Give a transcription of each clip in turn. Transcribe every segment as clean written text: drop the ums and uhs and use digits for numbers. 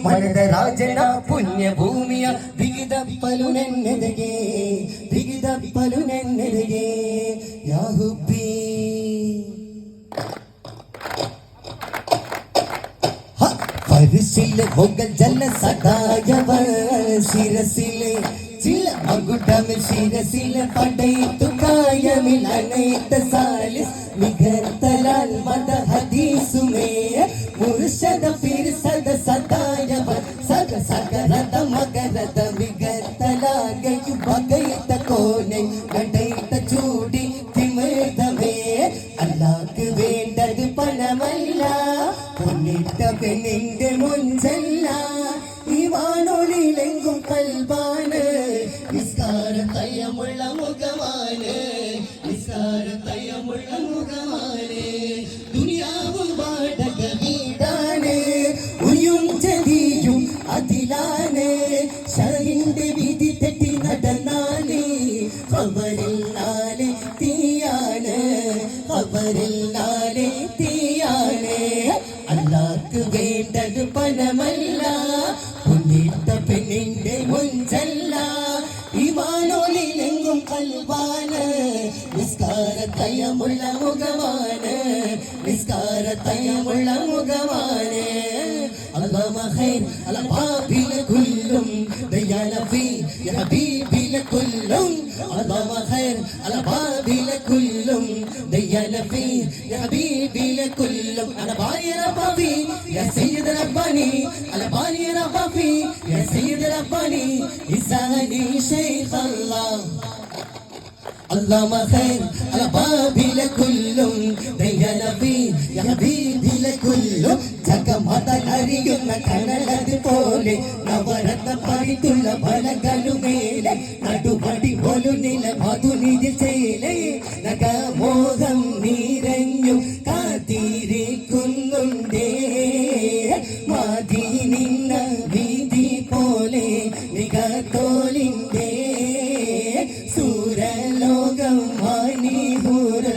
ಮನದ ರಾಜನ ಪುಣ್ಯ ಭೂಮಿಯ ಬಿಗಿದಪ್ಪಲು ನೆನ್ನೆದೆಗೆ ಬಿಗಿದಪ್ಪಲು ನೆನ್ನೆದೆಗೆ ಯಾಹುಬ್ಬಿ ಪರಿಸಿಲೆ ಹೋಗ ಜಲ ಸದಾಯವ ಶಿರಸಿಲೆ ചില മകുടമിൽ ശിരസിൽ പടയിട്ടു കായമിൽ അണയിട്ട സാലിസ് മികർത്തലാൽ മത ഹദീസുമേ മുർശദ ഫിർസദ സദായവ സദ സകരത മകരത മികർത്തലാകയു ബകയിട്ട കോനെ കടയിട്ട ചൂടി തിമിർതമേ അല്ലാഹ്ക്ക് വേണ്ടത് പണമല്ല പൊന്നിട്ട പെണ്ണിന്റെ മുഞ്ചല്ല ഈ വാനൊളിയിലെങ്കും കൽബാണ് നിസ്കാരത്തയമുള്ള മുഖമാണ് നിസ്കാരത്തയമുള്ള മുഖമാണ് ദുനിയാവ് വാടക വീടാണ് ഉയും ചതിയും അതിലാണ് ശരിന്റെ വിധി തെറ്റി നടന്നാല് ഖബറിൽ നാളെ തീയാണ് ഖബറിൽ നാളെ തീയാണ് അല്ലാഹ്ക്ക് വേണ്ടത് പണമല്ല പൊന്നിട്ട പെണ്ണിന്റെ മുഞ്ചല്ല ഈമാനോളിലെങ്കും കൽബാണ് നിസ്കാരത്തയമുള്ള മുഖമാണ് നിസ്കാരത്തയമുള്ള മുഖമാണ് അല്ലാഹു ഖൈർ അല ബാബില കുല്ലും ദയാല ഫീ യാ ഹബീബില കുല്ലും അല്ലാഹു ഖൈർ അല ബാബില കുല്ലും ദയാല ഫീ യാ ഹബീബില കുല്ലും അല ബാരി റബ്ബി യാ സയ്യിദ് റബ്ബാനി അല ബാരി റബ്ബി യാ സയ്യിദ് റബ്ബാനി ഇസാനി ശൈഖ് അല്ലാഹ് اللهم خير على بابي لكلهم يا نبي يا حبيبي لكلهم ജഗമതലറിയുന്ന കനലതുപോലെ നവരത്ന പണിത്തുള്ള ഫലകളുമേലെ നടുപടി പോലും നില മധുനിജയിലെ നഗമോഹം നിറഞ്ഞു കാത്തിരിക്കുന്നുണ്ടേ മാതി നിന്ന വീതി പോലെ നികത്തോലിന്റെ സൂരലോകം മാനിഹൂറ്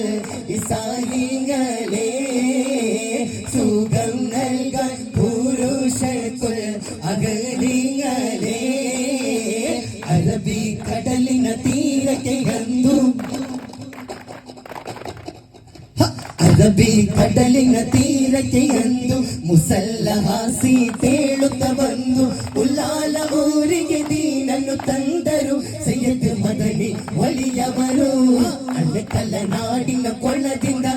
ഇസാലിങ്ങളെ സുഖം നൽകാൻ പുരുഷക്കുൾ അകലിങ്ങളെ അറബി കടലിന തീരക്കെ കണ്ടു അറബി കടലിನ ತೀರಕ್ಕೆ ಅಂದು ಮುಸಲ್ಲಹಾಸಿ ತೇಳುತ್ತ ಬಂದು ಉಲ್ಲಾಲ ಊರಿಗೆ ದೀನನ್ನು ತಂದರು ಸೈಯದ್ ಮದನಿ ಒಲಿಯವರು ಅಲ್ಲಕಲ್ಲ ನಾಡಿನ ಕೊಳದಿಂದ